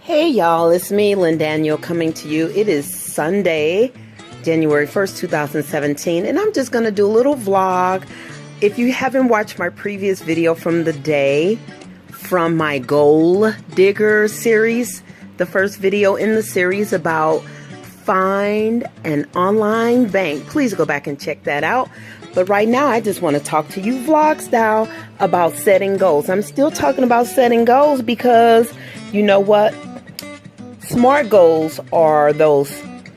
Hey y'all, it's me, Lynn Daniel, coming to you. It is Sunday, January 1st, 2017, and I'm just going to do a little vlog. If you haven't watched my previous video from the day, from my Goal Digger series, the first video in the series about find an online bank, please go back and check that out. But right now, I just want to talk to you vlog style about setting goals. I'm still talking about setting goals because you know what? SMART goals are those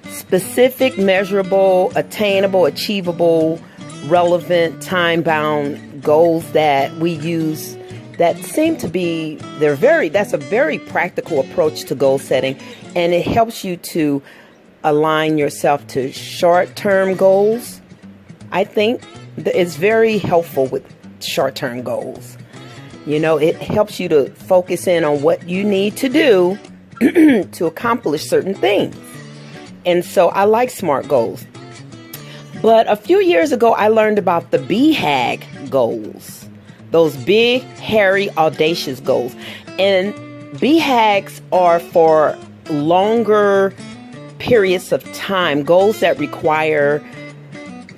specific, measurable, attainable, achievable, relevant, time-bound goals that we use that seem to be, that's a very practical approach to goal setting, and it helps you to align yourself to short-term goals. I think it's very helpful with short-term goals. You know, it helps you to focus in on what you need to do to accomplish certain things. And so I like SMART goals. But a few years ago, I learned about the BHAG goals. Those big, hairy, audacious goals. And BHAGs are for longer periods of time. Goals that require,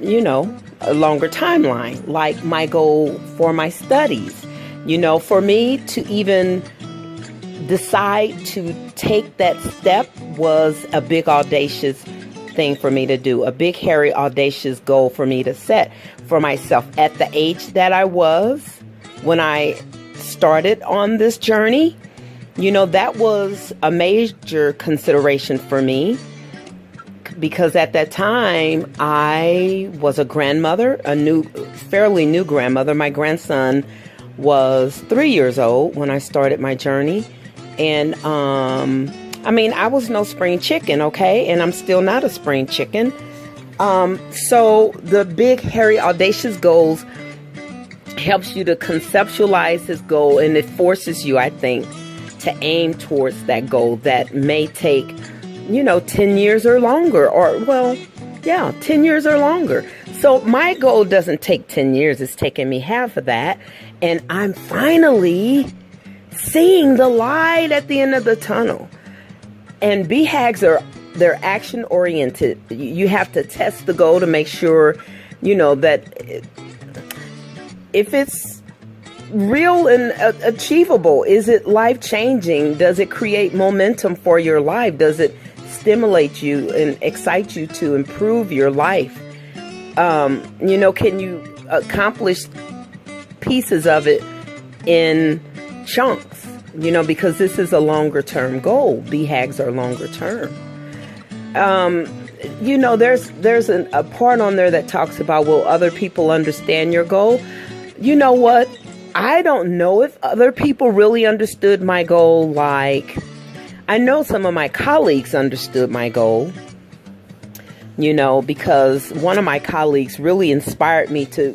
you know, a longer timeline. Like my goal for my studies. You know, for me to even decide to take that step was a big audacious thing for me to do, a big hairy audacious goal for me to set for myself at the age that I was when I started on this journey. You know, that was a major consideration for me because at that time I was a grandmother, fairly new grandmother. My grandson was 3 years old when I started my journey. And, I mean, I was no spring chicken, okay? And I'm still not a spring chicken. So the big, hairy, audacious goals helps you to conceptualize this goal, and it forces you, I think, to aim towards that goal that may take, you know, 10 years or longer, or, well, yeah, 10 years or longer. So my goal doesn't take 10 years. It's taken me half of that. And I'm finally seeing the light at the end of the tunnel. And BHAGs they're action oriented. You have to test the goal to make sure, you know, that if it's real and achievable, is it life changing? Does it create momentum for your life? Does it stimulate you and excite you to improve your life? You know, can you accomplish pieces of it in chunks, you know, because this is a longer term goal. BHAGs are longer term. You know, there's a part on there that talks about, will other people understand your goal? You know what? I don't know if other people really understood my goal. Like, I know some of my colleagues understood my goal, you know, because one of my colleagues really inspired me to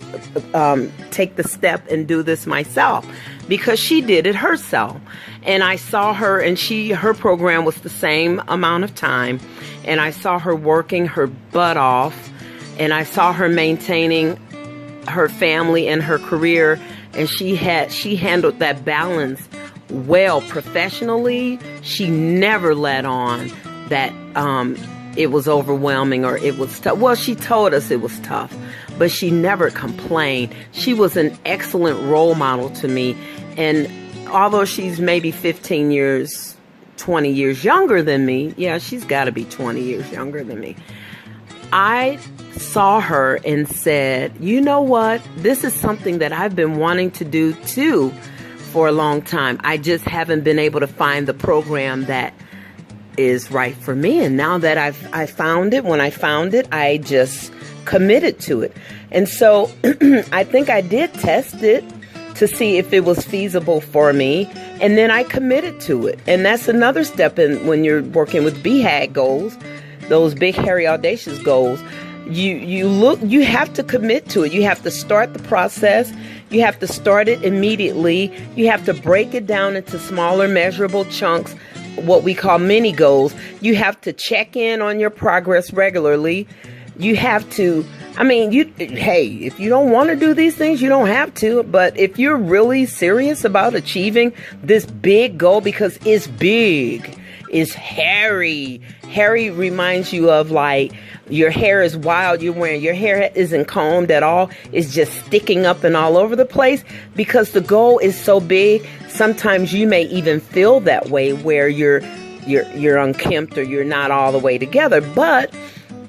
take the step and do this myself, because she did it herself. And I saw her, and her program was the same amount of time. And I saw her working her butt off, and I saw her maintaining her family and her career. And she handled that balance well professionally. She never let on that it was overwhelming or it was tough. Well, she told us it was tough, but she never complained. She was an excellent role model to me. And although she's maybe 15 years, 20 years younger than me, yeah, she's got to be 20 years younger than me. I saw her and said, you know what? This is something that I've been wanting to do too for a long time. I just haven't been able to find the program that is right for me. And now that I found it, when I found it, I just committed to it. And so I think I did test it to see if it was feasible for me. And then I committed to it. And that's another step in when you're working with BHAG goals, those big, hairy, audacious goals. You have to commit to it. You have to start the process. You have to start it immediately. You have to break it down into smaller, measurable chunks, what we call mini goals. You have to check in on your progress regularly. You have to, I mean, hey, if you don't want to do these things, you don't have to. But if you're really serious about achieving this big goal, because it's big, is hairy. Hairy reminds you of like your hair is wild. Your hair isn't combed at all. It's just sticking up and all over the place because the goal is so big. Sometimes you may even feel that way where you're unkempt or you're not all the way together. But,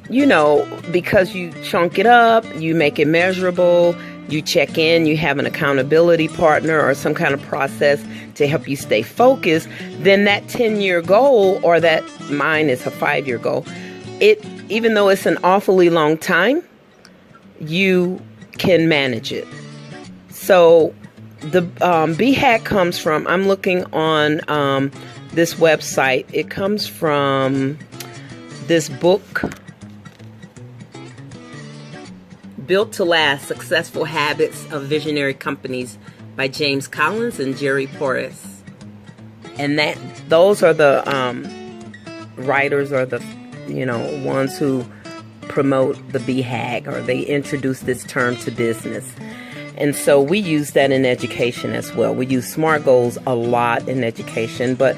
you know, because you chunk it up, you make it measurable, you check in, you have an accountability partner or some kind of process to help you stay focused, then that 10-year goal, or that mine is a 5-year goal, even though it's an awfully long time, you can manage it. So the BHAG comes from, I'm looking on this website. It comes from this book, Built to Last: Successful Habits of Visionary Companies by James Collins and Jerry Porras. And those are the writers, or the ones who promote the BHAG, or they introduce this term to business. And so we use that in education as well. We use SMART goals a lot in education, but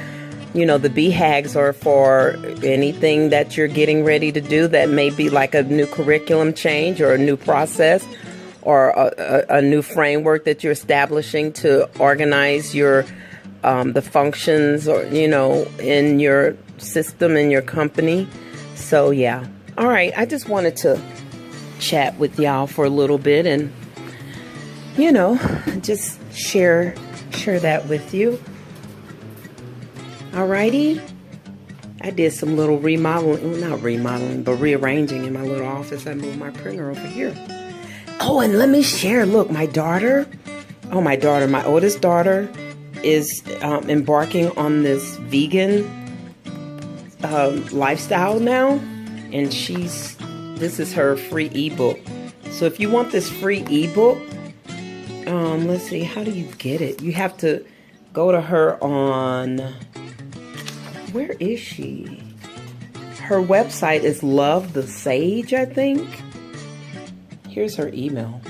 the BHAGs are for anything that you're getting ready to do that may be like a new curriculum change or a new process or a new framework that you're establishing to organize your the functions or in your system, in your company. So yeah. All right, I just wanted to chat with y'all for a little bit and just share that with you. Alrighty, I did some little not remodeling, but rearranging in my little office. I moved my printer over here. Oh, and let me share, look, my oldest daughter is embarking on this vegan lifestyle now, and this is her free ebook. So if you want this free ebook, let's see, how do you get it? You have to go to her on, where is she? Her website is Love the Sage, I think. Here's her email.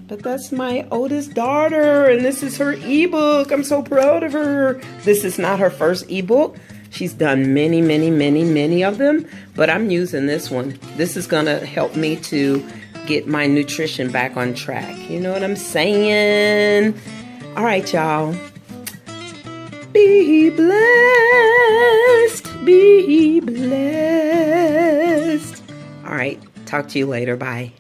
But that's my oldest daughter, and this is her ebook. I'm so proud of her. This is not her first ebook. She's done many, many, many, many of them, but I'm using this one. This is gonna help me to get my nutrition back on track. You know what I'm saying? All right, y'all. Be blessed. Be blessed. All right. Talk to you later. Bye.